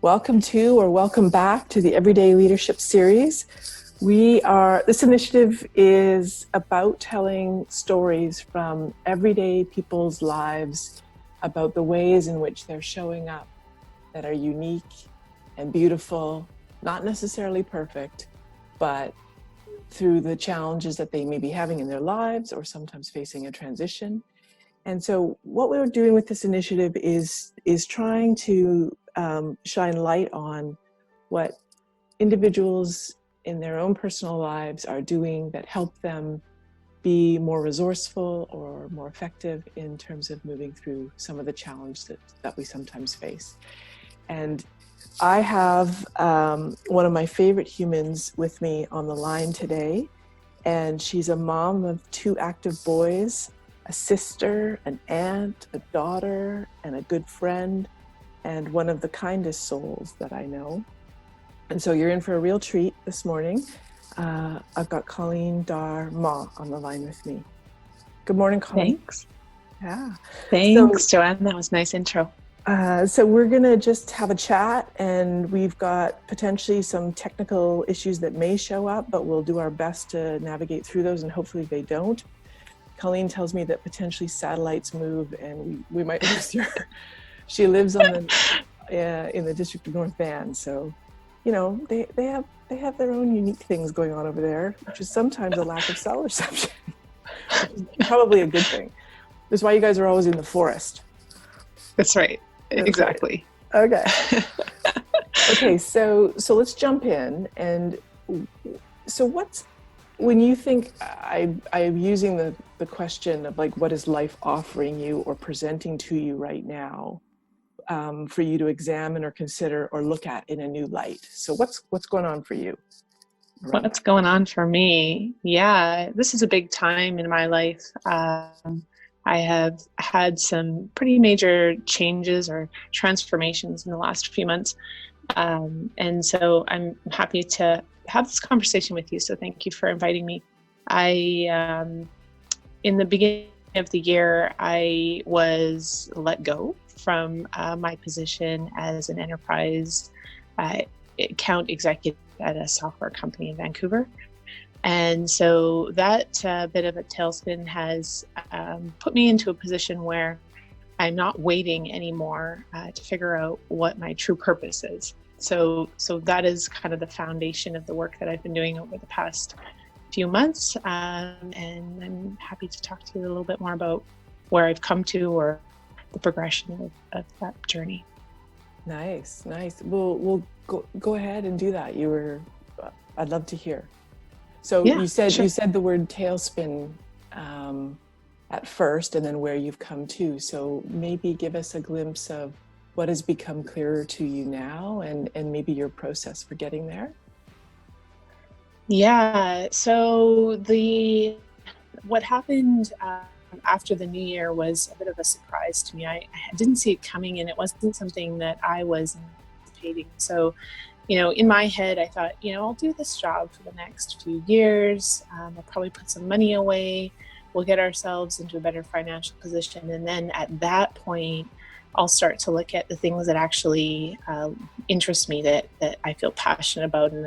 Welcome back to the Everyday Leadership Series. This initiative is about telling stories from everyday people's lives about the ways in which they're showing up that are unique and beautiful, not necessarily perfect, but through the challenges that they may be having in their lives or sometimes facing a transition. And so what we're doing with this initiative is trying to shine light on what individuals in their own personal lives are doing that help them be more resourceful or more effective in terms of moving through some of the challenges that we sometimes face. And I have one of my favorite humans with me on the line today, and she's a mom of 2 active boys, a sister, an aunt, a daughter, and a good friend, and one of the kindest souls that I know. And so you're in for a real treat this morning. I've got Colleen Dahr Mah on the line with me. Good morning, Colleen. Thanks. Yeah. Thanks, Joanne. That was a nice intro. So we're going to just have a chat, and we've got potentially some technical issues that may show up, but we'll do our best to navigate through those, and hopefully they don't. Colleen tells me that potentially satellites move and we might lose her. She lives in the District of North Van, so you know they have their own unique things going on over there, which is sometimes a lack of cell reception, which is probably a good thing. That's why you guys are always in the forest. That's right. Exactly. Right. Okay. Okay, so let's jump in. And so when you think, I'm using the question of like, what is life offering you or presenting to you right now for you to examine or consider or look at in a new light? So what's going on for you? What's going on for me? Yeah, this is a big time in my life. I have had some pretty major changes or transformations in the last few months. And so I'm happy to have this conversation with you. So thank you for inviting me. In the beginning of the year, I was let go from my position as an enterprise account executive at a software company in Vancouver. And so that bit of a tailspin has put me into a position where I'm not waiting anymore to figure out what my true purpose is. So that is kind of the foundation of the work that I've been doing over the past few months. And I'm happy to talk to you a little bit more about where I've come to or the progression of that journey. Nice. We'll go ahead and do that. I'd love to hear. So yeah, you said the word tailspin at first, and then where you've come to. So maybe give us a glimpse of what has become clearer to you now, and maybe your process for getting there. Yeah. So what happened after the new year was a bit of a surprise to me. I didn't see it coming, and it wasn't something that I was anticipating. So, in my head, I thought, I'll do this job for the next few years. I'll probably put some money away. We'll get ourselves into a better financial position. And then at that point, I'll start to look at the things that actually interest me, that I feel passionate about in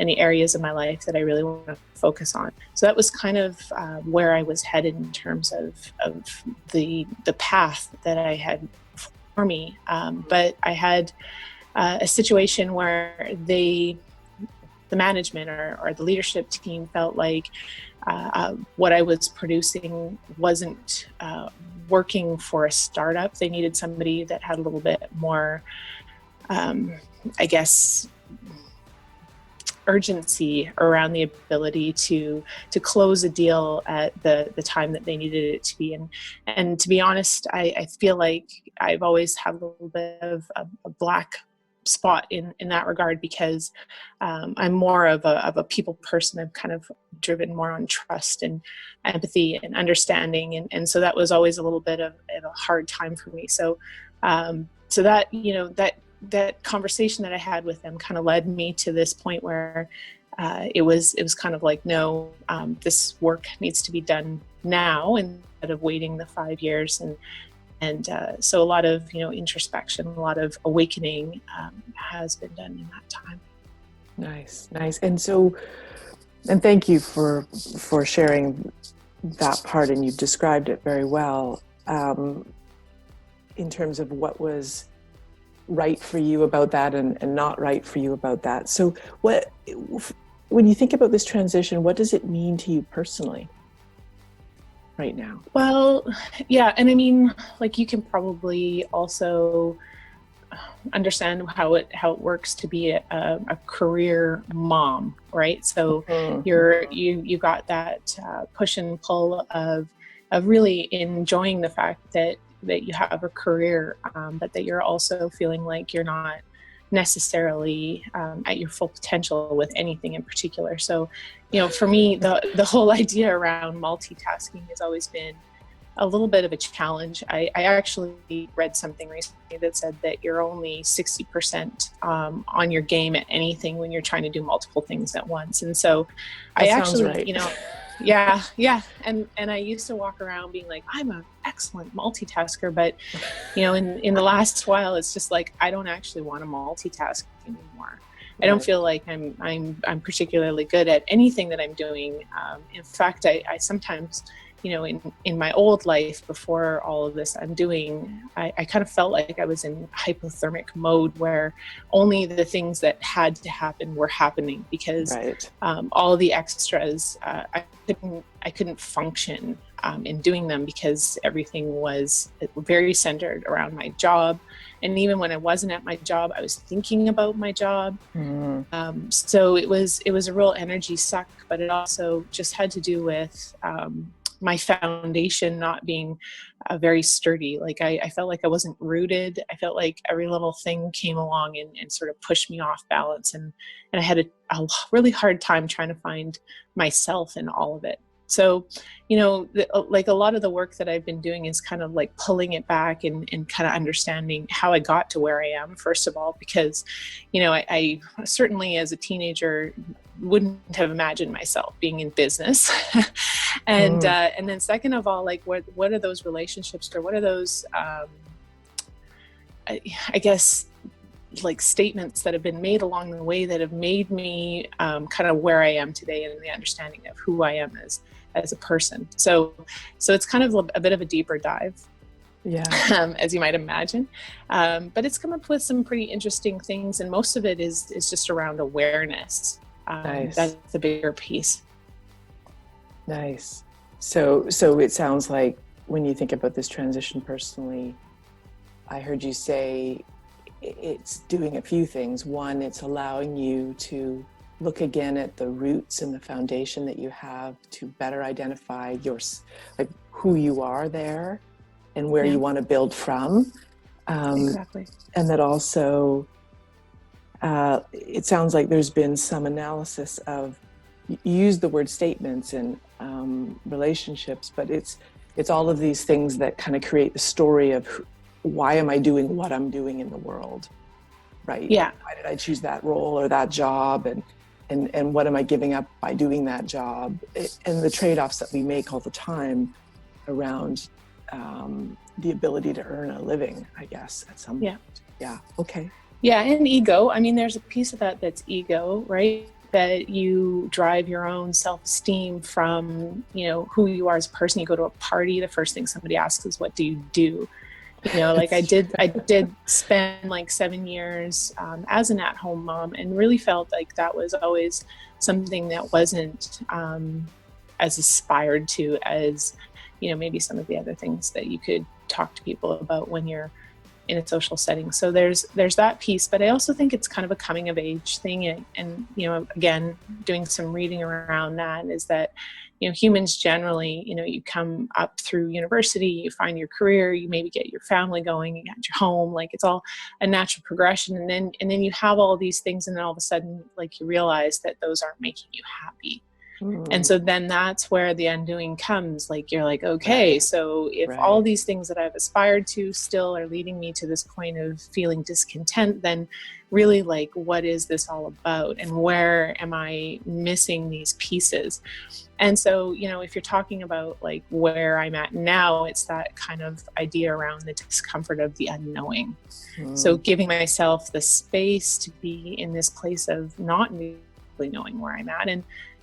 the areas of my life that I really want to focus on. So that was kind of where I was headed in terms of the path that I had for me. But I had a situation where the management or the leadership team felt like what I was producing wasn't working for a startup. They needed somebody that had a little bit more, urgency around the ability to close a deal at the time that they needed it to be. And to be honest, I feel like I've always had a little bit of a black spot in that regard, because I'm more of a people person. I'm kind of driven more on trust and empathy and understanding, and so that was always a little bit of a hard time for me. So that conversation that I had with them kind of led me to this point where it was kind of like, no, this work needs to be done now instead of waiting the 5 years. And so a lot of, introspection, a lot of awakening has been done in that time. Nice. And thank you for sharing that part, and you've described it very well, in terms of what was right for you about that and not right for you about that. So when you think about this transition, what does it mean to you personally right now? Well, yeah. And I mean, like, you can probably also understand how it works to be a career mom, right? So you got that push and pull of really enjoying the fact that you have a career, but that you're also feeling like you're not necessarily at your full potential with anything in particular. So, for me, the whole idea around multitasking has always been a little bit of a challenge. I actually read something recently that said that you're only 60% on your game at anything when you're trying to do multiple things at once. And so that sounds right. yeah. And I used to walk around being like, I'm an excellent multitasker, but in the last while, it's just like, I don't actually want to multitask anymore. I don't feel like I'm particularly good at anything that I'm doing. In fact, I sometimes, in my old life before all of this I'm doing, I kind of felt like I was in hypothermic mode where only the things that had to happen were happening, because all the extras, I couldn't function in doing them, because everything was very centered around my job. And even when I wasn't at my job, I was thinking about my job. So it was a real energy suck, but it also just had to do with my foundation not being very sturdy. Like I felt like I wasn't rooted. I felt like every little thing came along and sort of pushed me off balance. And I had a really hard time trying to find myself in all of it. So, like a lot of the work that I've been doing is kind of like pulling it back and kind of understanding how I got to where I am, first of all, because, I certainly as a teenager wouldn't have imagined myself being in business. And then second of all, like what are those relationships, or what are those, I guess, like statements that have been made along the way that have made me kind of where I am today, and the understanding of who I am as a person. So it's kind of a bit of a deeper dive, as you might imagine. But it's come up with some pretty interesting things, and most of it is just around awareness. Nice. That's the bigger piece. Nice. So it sounds like when you think about this transition personally, I heard you say it's doing a few things. One, it's allowing you to look again at the roots and the foundation that you have to better identify who you are there and where you want to build from. Exactly. And that also, it sounds like there's been some analysis of, you use the word statements and relationships, but it's all of these things that kind of create the story of why am I doing what I'm doing in the world, right? Yeah. Why did I choose that role or that job, and what am I giving up by doing that job? And the trade-offs that we make all the time around the ability to earn a living, I guess, at some point. Yeah. Okay. Yeah, and ego. I mean, there's a piece of that that's ego, right? That you drive your own self-esteem from, who you are as a person. You go to a party, the first thing somebody asks is, what do you do? Like I did spend like 7 years as an at-home mom, and really felt like that was always something that wasn't as aspired to as, maybe some of the other things that you could talk to people about when you're in a social setting. So there's that piece, but I also think it's kind of a coming of age thing. And again, doing some reading around that is that, humans generally, you come up through university, you find your career, you maybe get your family going, you got your home, like it's all a natural progression. And then you have all these things, and then all of a sudden, like, you realize that those aren't making you happy. And so then that's where the undoing comes. Like, you're like, okay, so if all these things that I've aspired to still are leading me to this point of feeling discontent, then really, like, what is this all about? And where am I missing these pieces? And so, if you're talking about like where I'm at now, it's that kind of idea around the discomfort of the unknowing. So giving myself the space to be in this place of not really knowing where I'm at,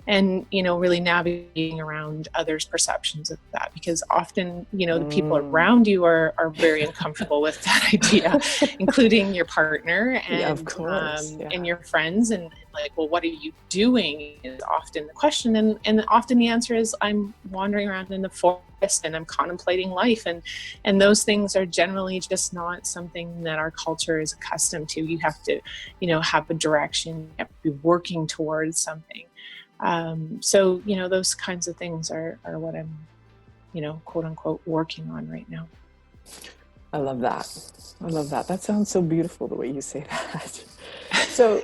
and really navigating around others' perceptions of that, because often the people around you are very uncomfortable with that idea, including your partner and of course, and your friends, and like, well, what are you doing is often the question, and often the answer is, I'm wandering around in the forest and I'm contemplating life, and those things are generally just not something that our culture is accustomed to. You have to have a direction, you have to be working towards something. So, those kinds of things are what I'm, quote unquote, working on right now. I love that. I love that. That sounds so beautiful, the way you say that. So,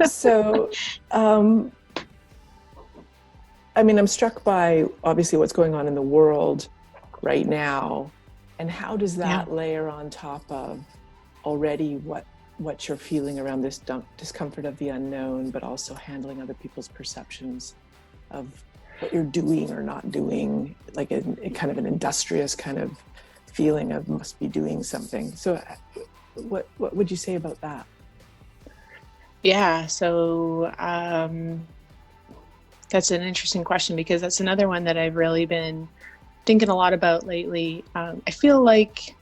I mean, I'm struck by obviously what's going on in the world right now, and how does that layer on top of already what you're feeling around this discomfort of the unknown, but also handling other people's perceptions of what you're doing or not doing, like a kind of an industrious kind of feeling of must be doing something. So what would you say about that? Yeah, so that's an interesting question, because that's another one that I've really been thinking a lot about lately. I feel like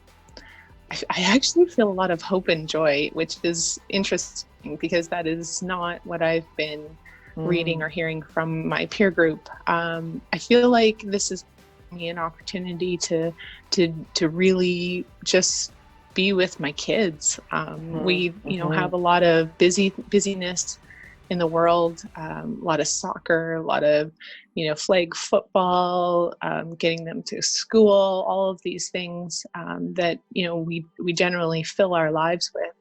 I actually feel a lot of hope and joy, which is interesting because that is not what I've been reading or hearing from my peer group. I feel like this is me an opportunity to really just be with my kids. We have a lot of busyness in the world, a lot of soccer, a lot of flag football, getting them to school, all of these things that we generally fill our lives with.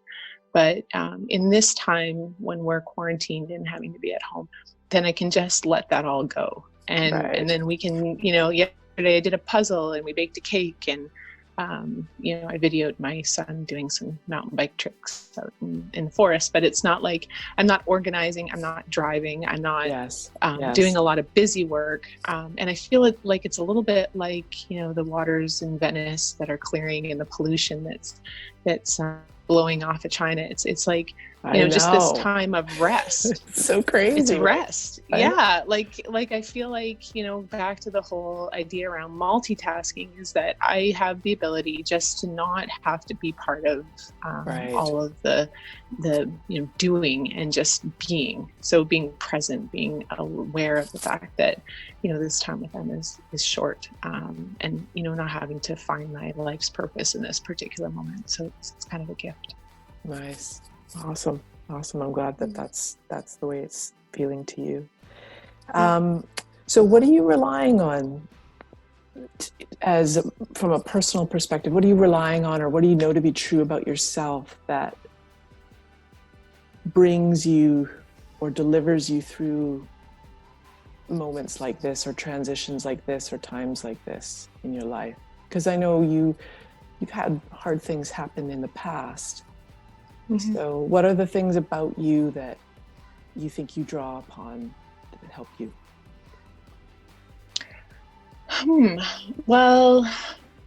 But in this time when we're quarantined and having to be at home, then I can just let that all go. And then we can, yesterday I did a puzzle and we baked a cake, and I videoed my son doing some mountain bike tricks out in the forest. But it's not like I'm not organizing, I'm not driving, I'm not doing a lot of busy work. And I feel it like it's a little bit like the waters in Venice that are clearing, and the pollution that's blowing off of China. It's like just this time of rest. It's so crazy. It's rest. Yeah, like I feel like back to the whole idea around multitasking, is that I have the ability just to not have to be part of all of the doing, and just being. So being present, being aware of the fact that this time with them is short, and not having to find my life's purpose in this particular moment. So it's kind of a gift. Nice. Awesome. I'm glad that that's the way it's feeling to you. So what are you relying on from a personal perspective? What are you relying on, or what do you know to be true about yourself that brings you or delivers you through moments like this, or transitions like this, or times like this in your life? Because I know you've had hard things happen in the past. So what are the things about you that you think you draw upon that help you? Well,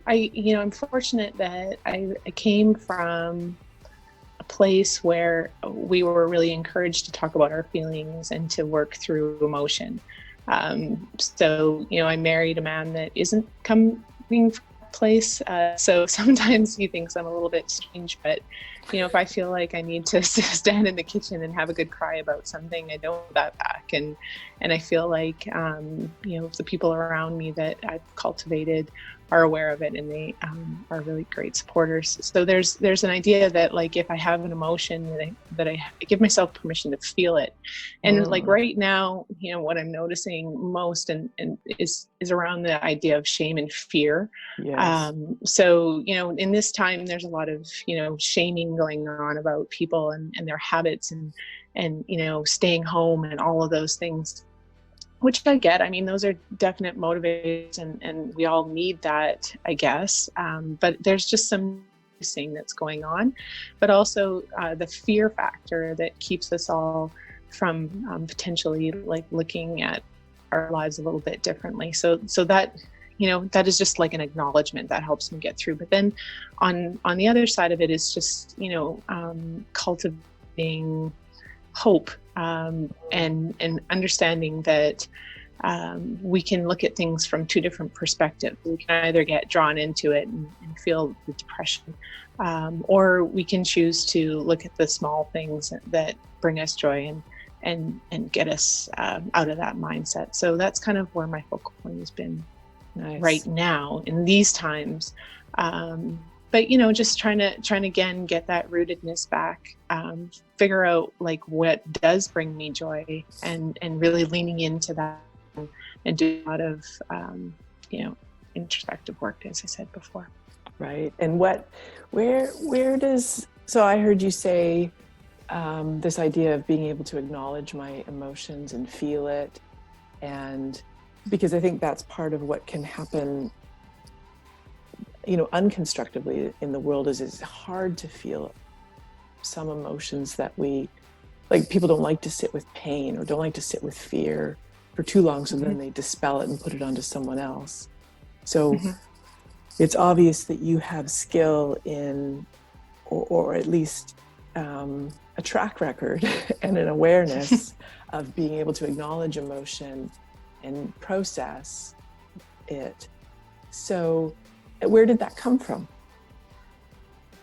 I'm fortunate that I came from a place where we were really encouraged to talk about our feelings and to work through emotion. So, I married a man that isn't coming from a place. So sometimes he thinks I'm a little bit strange, but if I feel like I need to stand in the kitchen and have a good cry about something, I don't hold that back. And I feel like, the people around me that I've cultivated are aware of it, and they are really great supporters. So there's an idea that, like, if I have an emotion, that I give myself permission to feel it. And like right now, what I'm noticing most and is around the idea of shame and fear. Yes. So in this time, there's a lot of shaming going on about people and their habits and staying home and all of those things. which I get. I mean, those are definite motivators, and we all need that, I guess. But there's just some thing that's going on, but also the fear factor that keeps us all from potentially like looking at our lives a little bit differently. So that, that is just like an acknowledgement that helps me get through. But then on the other side of it is just, cultivating hope, and understanding that we can look at things from two different perspectives. We can either get drawn into it and feel the depression, or we can choose to look at the small things that bring us joy and get us out of that mindset. So that's kind of where my focal point has been. Nice. Right now in these times. But just trying to again get that rootedness back, figure out like what does bring me joy, and really leaning into that and do a lot of introspective work, as I said before. Right. And where does, so I heard you say this idea of being able to acknowledge my emotions and feel it, and because I think that's part of what can happen, unconstructively in the world, is it's hard to feel some emotions that people don't like to sit with pain or don't like to sit with fear for too long. So then they dispel it and put it onto someone else. So it's obvious that you have skill in, or at least a track record and an awareness of being able to acknowledge emotion and process it. So where did that come from?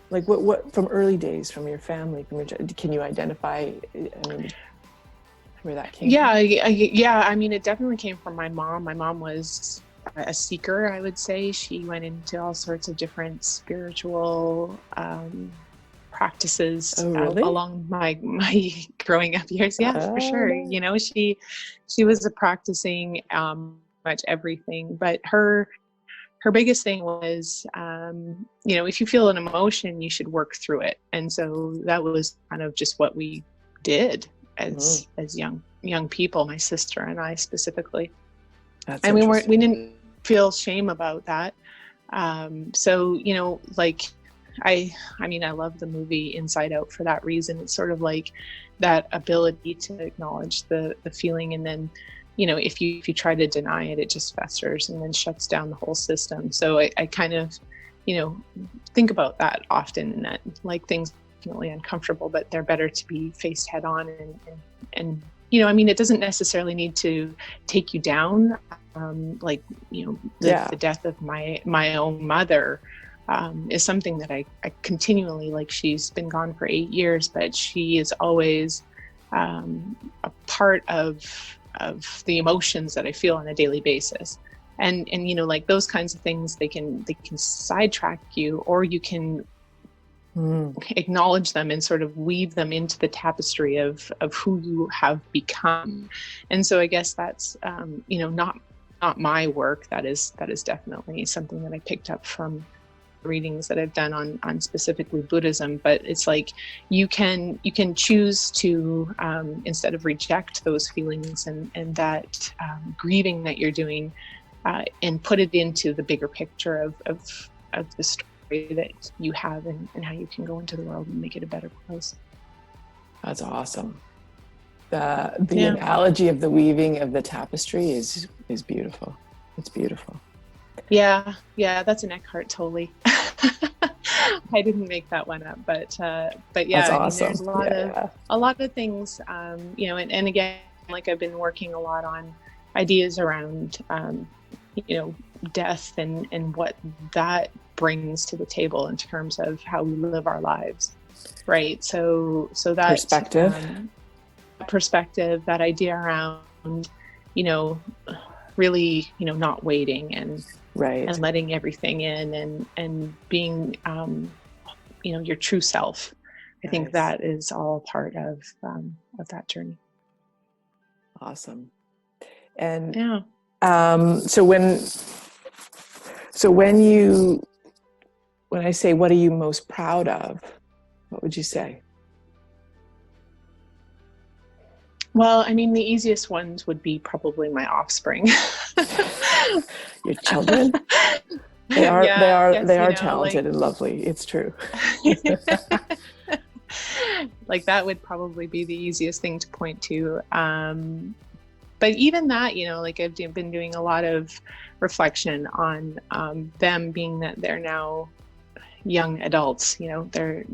Like what from early days, from your family, can you identify, where that came from? Yeah. I mean, it definitely came from my mom. My mom was a seeker, I would say. She went into all sorts of different spiritual practices along my growing up years. Yeah, for sure. Nice. She was a practicing much everything, but her biggest thing was, if you feel an emotion, you should work through it. And so that was kind of just what we did as young people, my sister and I specifically. And we didn't feel shame about that. So, I love the movie Inside Out for that reason. It's sort of like that ability to acknowledge the feeling, and then, if you try to deny it, it just festers and then shuts down the whole system. So I kind of, think about that often, and that like things are definitely uncomfortable, but they're better to be faced head on. And it doesn't necessarily need to take you down. The death of my own mother is something that I continually, she's been gone for 8 years, but she is always a part of the emotions that I feel on a daily basis. And those kinds of things, they can sidetrack you, or you can acknowledge them and sort of weave them into the tapestry of who you have become. And so I guess that's not my work. That is definitely something that I picked up from readings that I've done on specifically Buddhism. But it's like you can choose to instead of reject those feelings and that grieving that you're doing, and put it into the bigger picture of the story that you have, and how you can go into the world and make it a better place. That's awesome. The analogy of the weaving of the tapestry is beautiful. It's beautiful. Yeah, that's an Eckhart Tolle. I didn't make that one up, but yeah, that's awesome. There's a lot of things, and again, like I've been working a lot on ideas around, death and what that brings to the table in terms of how we live our lives, right? So that perspective, that idea around, really, not waiting and letting everything in and being, your true self. I think that is all part of that journey. Awesome. And so when I say, what are you most proud of, what would you say? Well, I mean, the easiest ones would be probably my offspring. Your children, Yeah, I guess, they you are know, talented and lovely. It's true. like that would probably be the easiest thing to point to. But even that, you know, like I've been doing a lot of reflection on them, being that they're now young adults. You know, they're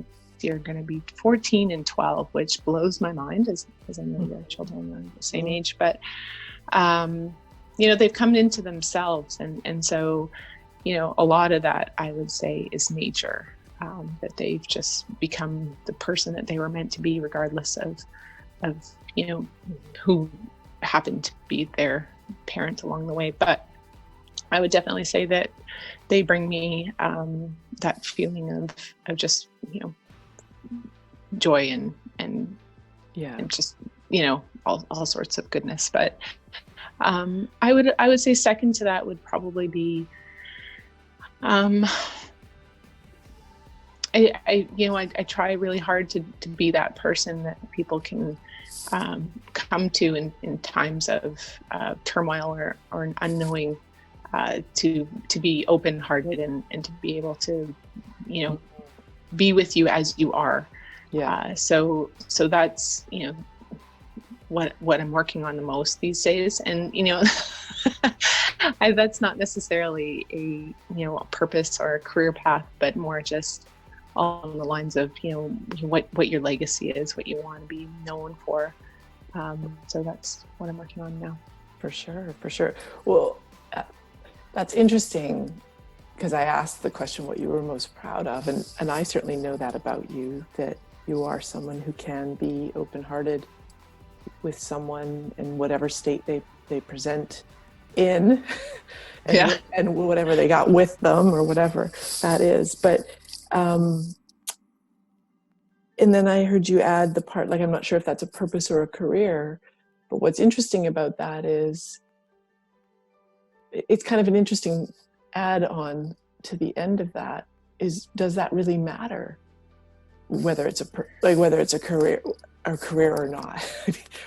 going to be 14 and 12, which blows my mind, as I know their children are the same age. But you know, they've come into themselves, and so, you know, a lot of that, I would say, is nature. That they've just become the person that they were meant to be, regardless of you know, who happened to be their parent along the way. But I would definitely say that they bring me that feeling of just, you know, joy and just, you know, all sorts of goodness. But I would say second to that would probably be I you know, I try really hard to be that person that people can come to in times of turmoil or unknowing, to be open-hearted and to be able to, you know, be with you as you are. So that's, you know, what I'm working on the most these days. And, you know, that's not necessarily a, you know, a purpose or a career path, but more just along the lines of, you know, what your legacy is, what you want to be known for. So that's what I'm working on now. For sure. Well, that's interesting, because I asked the question what you were most proud of, and I certainly know that about you, that you are someone who can be open-hearted with someone in whatever state they present in, and whatever they got with them, or whatever that is. But and then I heard you add the part, like, I'm not sure if that's a purpose or a career, but what's interesting about that is it's kind of an interesting add-on to the end of that, is, does that really matter, whether it's a career or not?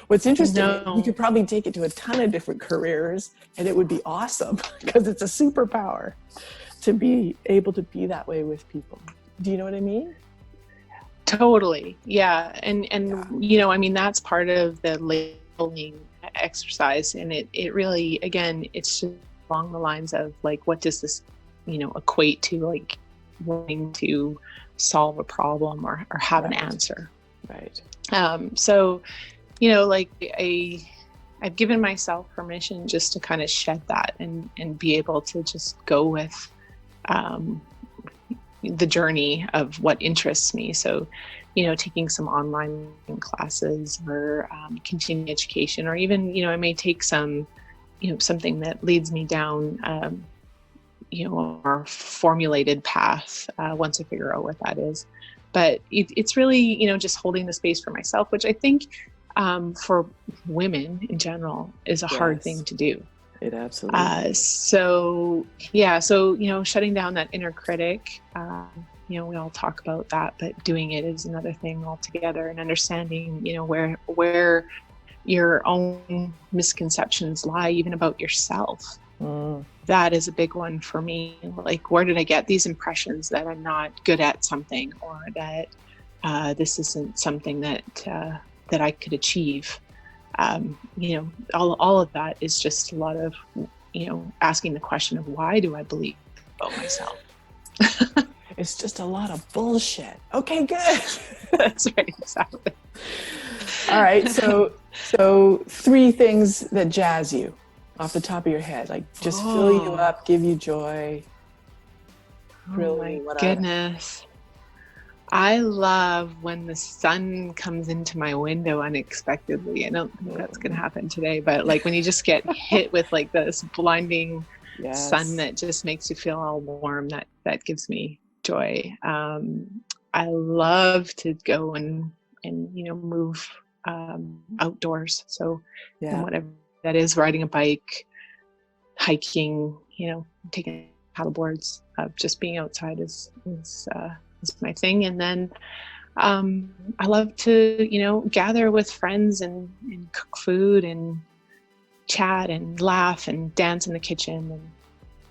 What's interesting, you could probably take it to a ton of different careers and it would be awesome, because it's a superpower to be able to be that way with people. Do you know what I mean? Totally. Yeah. And you know, I mean, that's part of the labeling exercise. And it really, again, it's just along the lines of, like, what does this, you know, equate to, like, wanting to solve a problem or have an answer. Right. So, you know, like, I've given myself permission just to kind of shed that and be able to just go with the journey of what interests me. So, you know, taking some online classes or continuing education, or even, you know, I may take some, you know, something that leads me down, you know, a more formulated path once I figure out what that is. But it's really, you know, just holding the space for myself, which I think for women in general is a hard thing to do. It absolutely is. So, you know, shutting down that inner critic, you know, we all talk about that, but doing it is another thing altogether, and understanding, you know, where your own misconceptions lie, even about yourself. That is a big one for me. Like, where did I get these impressions that I'm not good at something, or that this isn't something that I could achieve? You know, all of that is just a lot of, you know, asking the question of, why do I believe about myself? It's just a lot of bullshit. Okay, good. That's right, exactly. All right, so 3 things that jazz you off the top of your head, like, just fill you up, give you joy. Oh my goodness. I love when the sun comes into my window unexpectedly. I don't think that's going to happen today, but, like, when you just get hit with, like, this blinding sun that just makes you feel all warm, that gives me joy. I love to go and you know, move outdoors. So whatever that is, riding a bike, hiking, you know, taking paddle boards, just being outside is my thing. And then I love to, gather with friends and cook food and chat and laugh and dance in the kitchen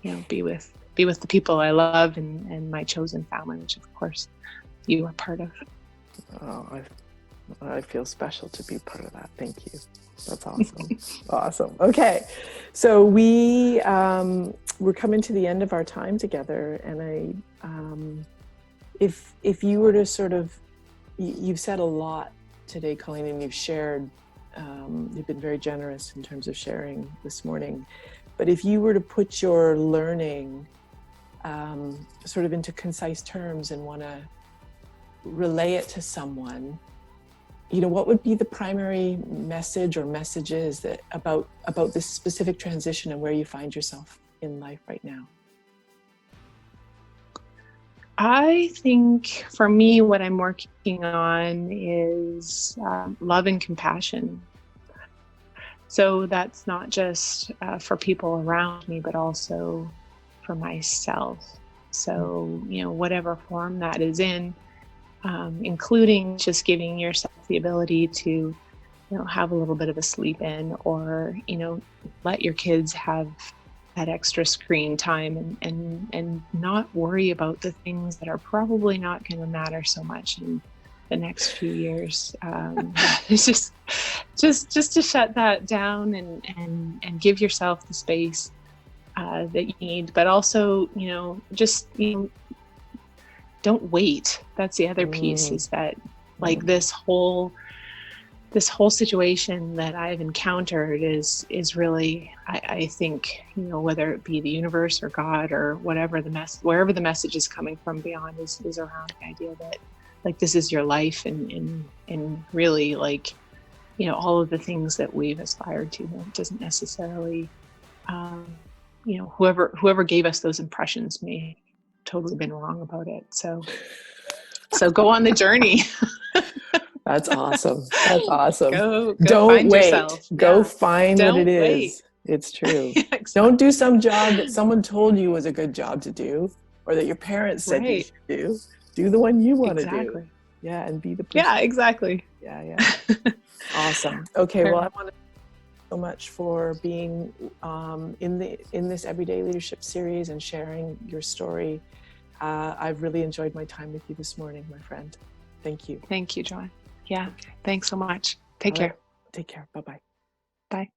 and, be with the people I love and my chosen family, which of course you are part of. Oh, I feel special to be part of that. Thank you. That's awesome. Awesome. Okay. So we're coming to the end of our time together. And if you were to sort of, you've said a lot today, Colleen, and you've been very generous in terms of sharing this morning. But if you were to put your learning sort of into concise terms and want to relay it to someone, what would be the primary message or messages that about this specific transition and where you find yourself in life right now? I think for me, what I'm working on is love and compassion. So that's not just for people around me, but also for myself. So, whatever form that is in, including just giving yourself the ability to, have a little bit of a sleep in, or, let your kids have that extra screen time and not worry about the things that are probably not going to matter so much in the next few years. It's just to shut that down and give yourself the space that you need, but also, don't wait. That's the other piece, is that like this whole situation that I've encountered is really, I think, whether it be the universe or God or whatever wherever the message is coming from beyond is around the idea that like this is your life and really like, all of the things that we've aspired to. It doesn't necessarily, whoever gave us those impressions may totally been wrong about it. So go on the journey. That's awesome. That's awesome. Go Don't find wait. yourself. Go find what it is. Wait. It's true. Yeah, exactly. Don't do some job that someone told you was a good job to do, or that your parents said you should do. Do the one you want to do. Yeah, and be the person. Yeah, exactly. Yeah. Awesome. Okay, well, I want to thank you so much for being in this Everyday Leadership series and sharing your story. I've really enjoyed my time with you this morning, my friend. Thank you. Thank you, John. Yeah, thanks so much. Take care. Take care. Bye-bye. Bye.